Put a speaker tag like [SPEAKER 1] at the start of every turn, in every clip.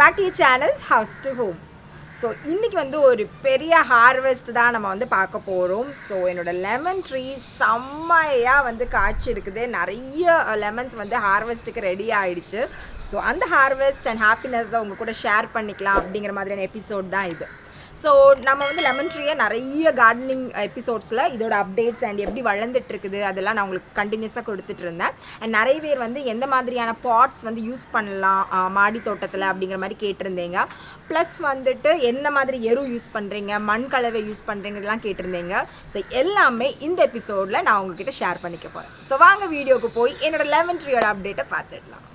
[SPEAKER 1] Back to channel house to home. So இன்றைக்கி வந்து ஒரு பெரிய ஹார்வெஸ்ட் தான் நம்ம வந்து பார்க்க போகிறோம். ஸோ என்னோடய லெமன் ட்ரீ செம்மையாக வந்து காய்ச்சி இருக்குது. நிறைய லெமன்ஸ் வந்து ஹார்வெஸ்ட்டுக்கு ரெடி ஆகிடுச்சு. ஸோ அந்த ஹார்வெஸ்ட் அண்ட் ஹாப்பினஸ்ஸை உங்கள் கூட ஷேர் பண்ணிக்கலாம் அப்படிங்கிற மாதிரியான எபிசோட் தான் இது. ஸோ நம்ம வந்து லெமன் ட்ரீயை நிறைய கார்டனிங் எபிசோட்ஸில் இதோட அப்டேட்ஸ் அண்ட் எப்படி வளர்ந்துட்டு இருக்குது அதெல்லாம் நான் உங்களுக்கு கண்டினியூஸாக கொடுத்துட்டு இருந்தேன். அண்ட் நிறைய பேர் வந்து எந்த மாதிரியான பாட்ஸ் வந்து யூஸ் பண்ணலாம் மாடி தோட்டத்தில் அப்படிங்கிற மாதிரி கேட்டிருந்தீங்க. ப்ளஸ் வந்துட்டு என்ன மாதிரி எரு யூஸ் பண்ணுறீங்க, மண் கலவை யூஸ் பண்ணுறீங்க இதெல்லாம் கேட்டிருந்தீங்க. ஸோ எல்லாமே இந்த எபிசோடில் நான் உங்ககிட்ட ஷேர் பண்ணிக்க போகிறேன். ஸோ வாங்க வீடியோவுக்கு போய் என்னோடய லெமன் ட்ரீயோட அப்டேட்டை பார்த்துடலாம்.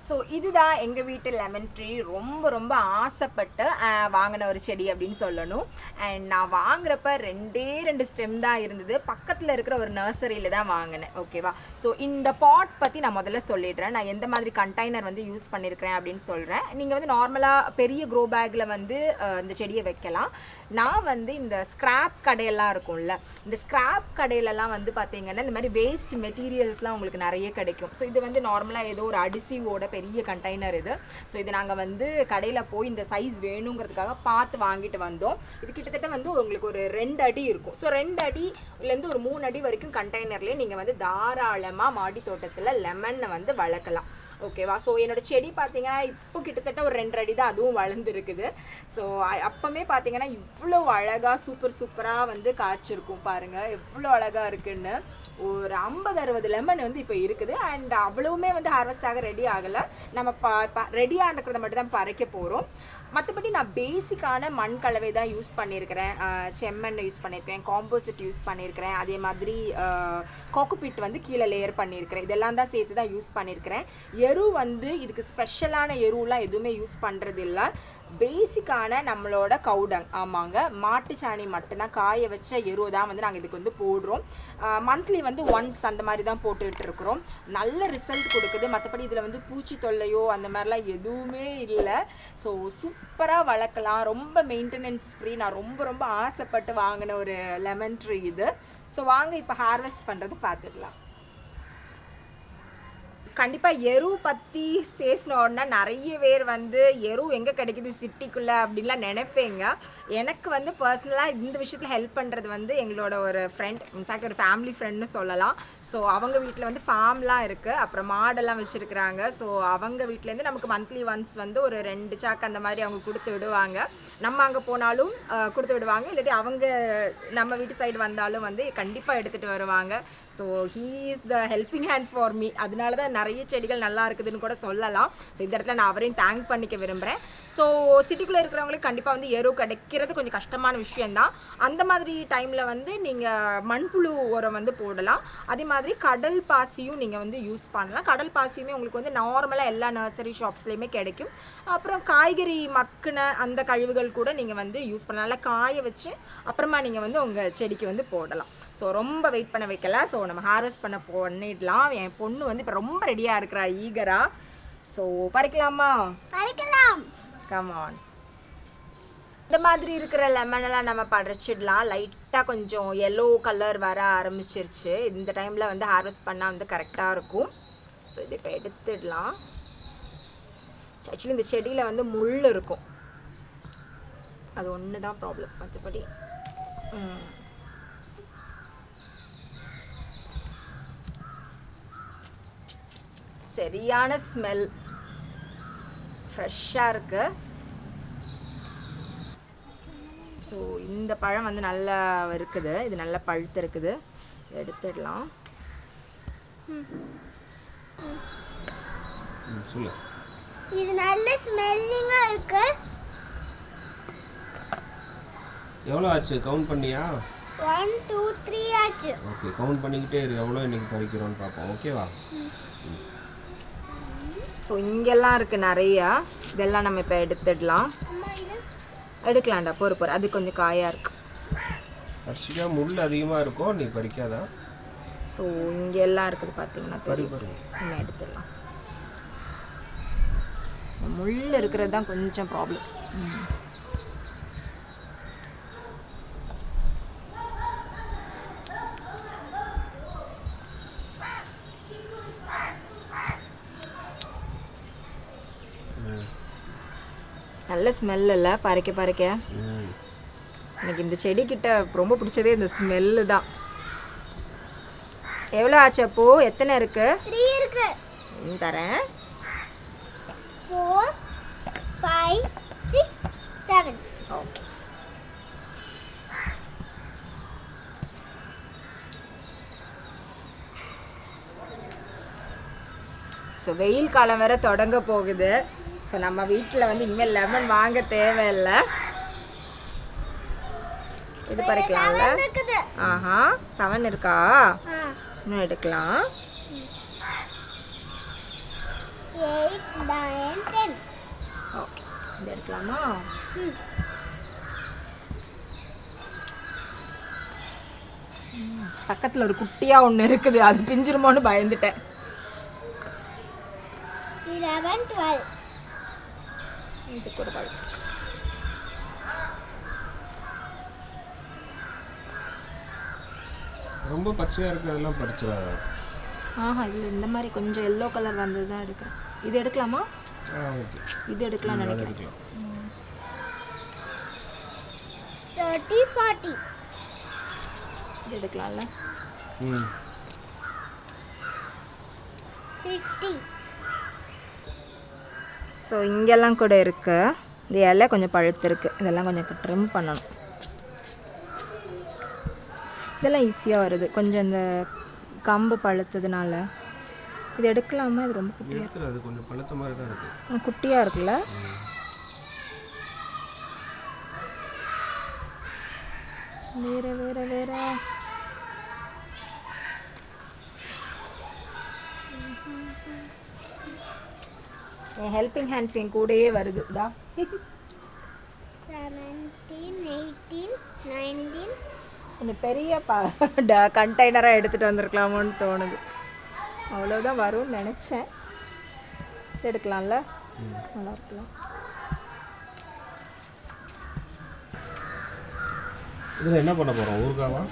[SPEAKER 1] ஸோ இதுதான் எங்கள் வீட்டு லெமன் ட்ரீ. ரொம்ப ரொம்ப ஆசைப்பட்டு வாங்கின ஒரு செடி அப்படின்னு சொல்லணும். அண்ட் நான் வாங்குறப்ப ரெண்டு ஸ்டெம் தான் இருந்தது. பக்கத்தில் இருக்கிற ஒரு நர்சரியில் தான் வாங்கினேன். ஓகேவா? ஸோ இந்த பாட் பற்றி நான் முதல்ல சொல்லிடுறேன். நான் எந்த மாதிரி கண்டெய்னர் வந்து யூஸ் பண்ணியிருக்கிறேன் அப்படின்னு சொல்கிறேன். நீங்கள் வந்து நார்மலாக பெரிய க்ரோ பேக்கில் வந்து இந்த செடியை வைக்கலாம். நான் வந்து இந்த ஸ்க்ராப் கடையெல்லாம் இருக்கும்ல, இந்த ஸ்க்ராப் கடையிலலாம் வந்து பார்த்தீங்கன்னா இந்த மாதிரி வேஸ்ட் மெட்டீரியல்ஸ்லாம் உங்களுக்கு நிறைய கிடைக்கும். ஸோ இது வந்து நார்மலாக ஏதோ ஒரு அடிசிவோட பெரிய கண்டெய்னர் இது. ஸோ இது நாங்கள் வந்து கடையில் போய் இந்த சைஸ் வேணுங்கிறதுக்காக பார்த்து வாங்கிட்டு வந்தோம். இது கிட்டத்தட்ட வந்து உங்களுக்கு ஒரு 2 அடி இருக்கும். ஸோ 2 அடிலேருந்து ஒரு 3 அடி வரைக்கும் கண்டெய்னர்லேயே நீங்கள் வந்து தாராளமாக மாடி தோட்டத்தில் லெமனை வந்து வளர்க்கலாம். ஓகேவா? ஸோ என்னோடய செடி பார்த்தீங்கன்னா இப்போ கிட்டத்தட்ட ஒரு 2 அடி தான் அதுவும் வளர்ந்துருக்குது. ஸோ அப்போமே பார்த்தீங்கன்னா இவ்வளோ அழகாக சூப்பராக வந்து காய்ச்சிருக்கும். பாருங்கள் எவ்வளோ அழகாக இருக்குன்னு. ஒரு 50-60 லெமன் வந்து இப்போ இருக்குது. அண்ட் அவ்வளவுமே வந்து ஹார்வெஸ்ட் ஆக ரெடி ஆகலை. நம்ம ரெடி ஆகிறத மட்டும் தான் பறிக்க போகிறோம். மற்றபடி நான் பேசிக்கான மண் கலவை தான் யூஸ் பண்ணியிருக்கிறேன். செம்மண் யூஸ் பண்ணியிருக்கிறேன், காம்போசிட் யூஸ் பண்ணியிருக்கிறேன், அதே மாதிரி கோகோபிட் வந்து கீழே லேயர் பண்ணியிருக்கிறேன். இதெல்லாம் தான் சேர்த்து தான் யூஸ் பண்ணியிருக்கிறேன். எரு வந்து இதுக்கு ஸ்பெஷலான எருலாம் எதுவுமே யூஸ் பண்ணுறது இல்லை. பேசிக்கான நம்மளோட கவுடங், ஆமாங்க, மாட்டு சாணி மட்டும்தான், காய வச்ச எரு தான் வந்து நாங்கள் இதுக்கு வந்து போடுறோம். மந்த்லி வந்து ஒன்ஸ் அந்த மாதிரி தான் போட்டுக்கிட்டு இருக்கிறோம். நல்ல ரிசல்ட் கொடுக்குது. மற்றபடி இதில் வந்து பூச்சி தொல்லையோ அந்த மாதிரிலாம் எதுவுமே இல்லை. ஸோ சூப்பராக வளர்க்கலாம். ரொம்ப மெயின்டெனன்ஸ் ஃப்ரீ. நான் ரொம்ப ஆசைப்பட்டு வாங்கின ஒரு லெமன் ட்ரீ இது. ஸோ வாங்க இப்போ ஹார்வெஸ்ட் பண்ணுறது பார்த்துக்கலாம். கண்டிப்பாக எரு பற்றி பேசினோன்னா நிறைய பேர் வந்து எரு எங்கே கிடைக்குது சிட்டிக்குள்ளே அப்படின்லாம் நினைப்பேங்க. எனக்கு வந்து பர்சனலாக இந்த விஷயத்தில் ஹெல்ப் பண்ணுறது வந்து எங்களோட ஒரு ஃப்ரெண்ட், இன்ஃபேக்ட் ஒரு ஃபேமிலி ஃப்ரெண்ட்னு சொல்லலாம். ஸோ அவங்க வீட்டில் வந்து ஃபார்ம்லாம் இருக்குது, அப்புறம் மாடெல்லாம் வச்சுருக்குறாங்க. ஸோ அவங்க வீட்டிலேருந்து நமக்கு மந்த்லி ஒன்ஸ் வந்து ஒரு 2 சாக்கு அந்த மாதிரி அவங்க கொடுத்து விடுவாங்க. நம்ம அங்கே போனாலும் கொடுத்து விடுவாங்க, இல்லாட்டி அவங்க நம்ம வீட்டு சைடு வந்தாலும் வந்து கண்டிப்பாக எடுத்துகிட்டு வருவாங்க. So he is the helping hand for me. அதனால தான் நிறைய செடிகள் நல்லா இருக்குதுன்னு கூட சொல்லலாம். ஸோ இந்த இடத்துல நான் அவரையும் தேங்க் பண்ணிக்க விரும்புகிறேன். ஸோ சிட்டிக்குள்ளே இருக்கிறவங்களுக்கு கண்டிப்பாக வந்து எரு கிடைக்கிறது கொஞ்சம் கஷ்டமான விஷயந்தான். அந்த மாதிரி டைமில் வந்து நீங்கள் மண்புழு உரம் வந்து போடலாம். அதே மாதிரி கடல் பாசியும் நீங்கள் வந்து யூஸ் பண்ணலாம். கடல் பாசியுமே உங்களுக்கு வந்து நார்மலாக எல்லா நர்சரி ஷாப்ஸ்லேயுமே கிடைக்கும். அப்புறம் காய்கறி மக்குன அந்த கழிவுகள் கூட நீங்கள் வந்து யூஸ் பண்ணலாம். நல்லா காய வச்சு அப்புறமா நீங்கள் வந்து உங்கள் செடிக்கு வந்து போடலாம். ஸோ ரொம்ப வெயிட் பண்ண வைக்கல. ஸோ நம்ம ஹார்வெஸ்ட் பண்ணிடலாம். என் பொண்ணு வந்து இப்போ ரொம்ப ரெடியாக இருக்கிறா, ஈகரா. ஸோ பறிக்கலாமா? பறிக்கலாம். Come on. இந்த மாதிரி இருக்கிற லெமனெல்லாம் நம்ம பறிச்சிடலாம். லைட்டாக கொஞ்சம் எல்லோ கலர் வர ஆரம்பிச்சிருச்சு. இந்த டைமில் வந்து ஹார்வெஸ்ட் பண்ணால் வந்து கரெக்டாக இருக்கும். ஸோ இது இப்போ எடுத்துடலாம். ஆக்சுவலி இந்த செடியில் வந்து முள் இருக்கும், அது ஒன்று தான் ப்ராப்ளம். மற்றபடி சரியான ஸ்மெல், ஃப்ரெஷ்ஷாக இருக்குது. ஸோ இந்த பழம் வந்து நல்லா இருக்குது, இது நல்லா பழுத்து இருக்குது. எடுத்துடலாம்.
[SPEAKER 2] இது நல்ல ஸ்மெல்லிங்காக இருக்கு.
[SPEAKER 3] எவ்வளோ ஆச்சு கவுண்ட் பண்ணியா?
[SPEAKER 2] 1 2 3 ஆச்சு.
[SPEAKER 3] ஓகே, கவுண்ட் பண்ணிக்கிட்டே இரு, எவ்வளோ இன்னைக்கு பறிக்கிறோன்னு பார்ப்போம். ஓகேவா?
[SPEAKER 1] ஸோ இங்கெல்லாம் இருக்குது நிறையா. இதெல்லாம் நம்ம இப்போ எடுத்துடலாம். எடுக்கலாம்டா, பொறு அது கொஞ்சம் காயாக இருக்குது.
[SPEAKER 3] பறிச்சிக்கா, முள் அதிகமாக இருக்கும், நீ பறிக்காதா?
[SPEAKER 1] ஸோ இங்கெல்லாம் இருக்குது பார்த்தீங்கன்னா, சும்மா எடுத்துடலாம். முள் இருக்கிறது தான் கொஞ்சம் ப்ராப்ளம். நல்ல ஸ்மெல் இல்லை, பறிக்க எனக்கு இந்த செடிக்கிட்ட ரொம்ப பிடிச்சதே இந்த ஸ்மெல்லு தான். எவ்வளோ ஆச்சு அப்போ? எத்தனை இருக்கு?
[SPEAKER 2] 3 இருக்கு.
[SPEAKER 1] தரேன்.
[SPEAKER 2] 4 5 6 7.
[SPEAKER 1] ஓகே. ஸோ வெயில் காலம் வேற தொடங்க போகுது. ஸோ நம்ம வீட்டில் வந்து இனிமேல் லெமன் வாங்க தேவையில்லை. இது பறிக்கலாம்ல?
[SPEAKER 2] இருக்குது.
[SPEAKER 1] ஆஹா, 7 இருக்கா? இன்னும் எடுக்கலாம்.
[SPEAKER 2] 8 9 10.
[SPEAKER 1] ஓகே, இது எடுக்கலாமா? பக்கத்தில் ஒரு குட்டியாக ஒன்று இருக்குது, அது பிஞ்சிருமோன்னு பயந்துட்டேன்.
[SPEAKER 2] 11 12.
[SPEAKER 1] இது கூட பழம்.
[SPEAKER 3] ரொம்ப பச்சையாக இருக்கிறதெல்லாம் பறிச்சிடாத.
[SPEAKER 1] ஆஹா, இல்லை, இந்த மாதிரி கொஞ்சம் எல்லோ கலர் வந்தது தான் எடுக்கிறேன். இது எடுக்கலாமா?
[SPEAKER 3] ஓகே,
[SPEAKER 1] இது எடுக்கலாம்னு நினைக்கிறேன்.
[SPEAKER 2] 30 40.
[SPEAKER 1] இது எடுக்கலாம்ல?
[SPEAKER 2] 50.
[SPEAKER 1] ஸோ இங்கெல்லாம் கூட இருக்கு. இந்த இலை கொஞ்சம் பழுத்திருக்கு, இதெல்லாம் கொஞ்சம் ட்ரிம் பண்ணணும். இதெல்லாம் ஈஸியாக வருது, கொஞ்சம் இந்த கம்பு பழுத்ததுனால. இது எடுக்கலாமா? இது ரொம்ப குட்டியாக இருக்கு.
[SPEAKER 3] அது கொஞ்சம் பழுத்த மாதிரி தான் இருக்கு.
[SPEAKER 1] குட்டியாக இருக்குல்ல? வேற வேற வேற என் ஹெல்பிங் ஹேண்ட்ஸ் என் கூடயே வருது.
[SPEAKER 2] 17 18 19.
[SPEAKER 1] இந்த பெரிய கண்டெய்னராக எடுத்துகிட்டு வந்திருக்கலாமோன்னு தோணுது. அவ்வளோதான் வரும்னு நினச்சேன். எடுக்கலாம்ல? நல்லா இருக்கலாம்.
[SPEAKER 3] இதில் என்ன பண்ண போகிறோம்? ஊறுகாவா?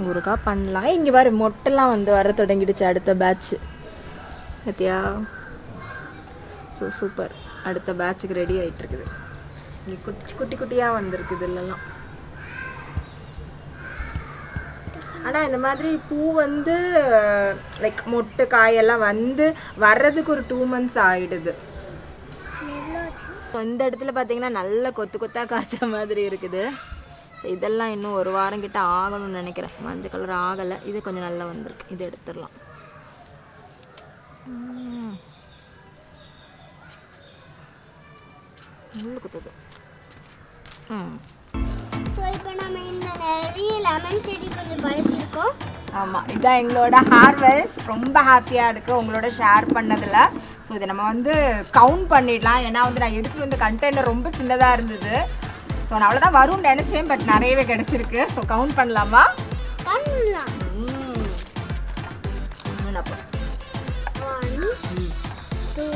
[SPEAKER 1] ஊறுகாய் பண்ணலாம். இங்கே வர மொட்டெல்லாம் வந்து வர தொடங்கிடுச்சு, அடுத்த பேட்ச். பார்த்தியா? ஸோ சூப்பர், அடுத்த பேட்சுக்கு ரெடி ஆகிட்டு இருக்குது. இங்கே குட்டி குட்டியாக வந்திருக்கு இதெல்லாம். ஆனால் இந்த மாதிரி பூ வந்து லைக் மொட்டு காயெல்லாம் வந்து வர்றதுக்கு ஒரு 2 months ஆகிடுது. இந்த இடத்துல பார்த்தீங்கன்னா நல்ல கொத்து கொத்தாக காய்ச்ச மாதிரி இருக்குது. ஸோ இதெல்லாம் இன்னும் 1 வாரம் கிட்ட ஆகணும்னு நினைக்கிறேன். மஞ்சள் கலர் ஆகலை, இது கொஞ்சம் நல்லா வந்திருக்கு. இது எடுத்துடலாம். முள்ளு குத்துது.
[SPEAKER 2] ஸோ இப்போ நம்ம இந்த நிறைய லெமன் செடி கொஞ்சம் பறிச்சிருக்கோம்.
[SPEAKER 1] ஆமாம், இதுதான் எங்களோட ஹார்வெஸ்ட். ரொம்ப ஹாப்பியாக இருக்குது உங்களோட ஷேர் பண்ணதில். ஸோ இதை நம்ம வந்து கவுண்ட் பண்ணிடலாம். ஏன்னா வந்து நான் எடுத்துகிட்டு வந்த கண்டெய்னர் ரொம்ப சின்னதாக இருந்தது. ஸோ நான் அவ்வளோதான் வரும்னு நினச்சேன், பட் நிறையவே கிடச்சிருக்கு. ஸோ கவுண்ட் பண்ணலாமா?
[SPEAKER 2] பண்ணலாம். 1 2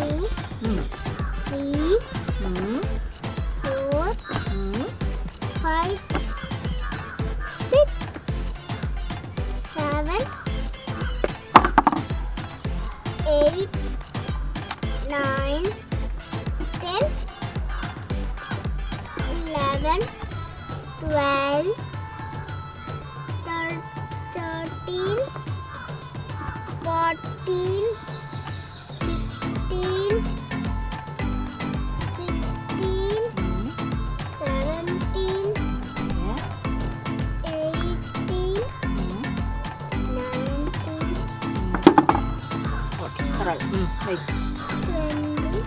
[SPEAKER 2] 3 4 5 6 7 8 9 10 11 12 13 14 15 16 17 18 19
[SPEAKER 1] ஓகே, பரவாயில்ல. ரைட்.
[SPEAKER 2] 20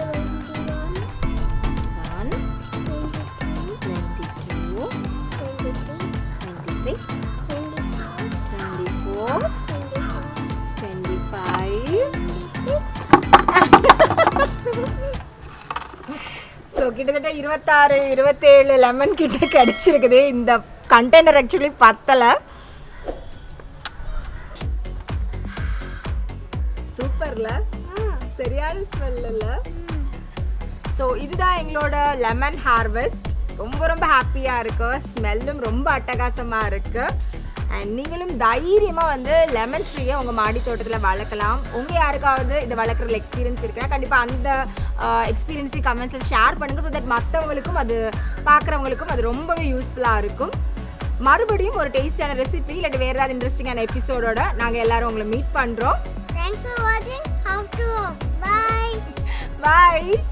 [SPEAKER 2] 21 22 23 24 25
[SPEAKER 1] ஸோ கிட்டத்தட்ட 26 27 லெமன் கிட்ட கிடைச்சிருக்குது. இந்த கண்டெய்னர் ஆக்சுவலி பத்தலை. சூப்பர்ல, சரியான ஸ்மெல் இல்லை? ஸோ இதுதான் எங்களோட லெமன் ஹார்வெஸ்ட். ரொம்ப ரொம்ப ஹாப்பியாக இருக்குது, ஸ்மெல்லும் ரொம்ப அட்டகாசமாக இருக்குது. அண்ட் நீங்களும் தைரியமாக வந்து லெமன் ட்ரீயை உங்கள் மாடி தோட்டத்தில் வளர்க்கலாம். உங்கள் யாருக்காவது இதை வளர்க்குறதுல எக்ஸ்பீரியன்ஸ் இருக்குன்னா கண்டிப்பாக அந்த எக்ஸ்பீரியன்ஸையும் கமெண்ட்ஸில் ஷேர் பண்ணுங்கள். ஸோ தட் மற்றவங்களுக்கும் அது பார்க்குறவங்களுக்கும் அது ரொம்பவே யூஸ்ஃபுல்லாக இருக்கும். மறுபடியும் ஒரு டேஸ்டான ரெசிபி இல்லாட்டி வேறு ஏதாவது இன்ட்ரெஸ்டிங்கான எபிசோடோட நாங்கள் எல்லாரும் உங்களை மீட் பண்ணுறோம்.
[SPEAKER 2] Thanks for watching House to Home. Bye.
[SPEAKER 1] Bye.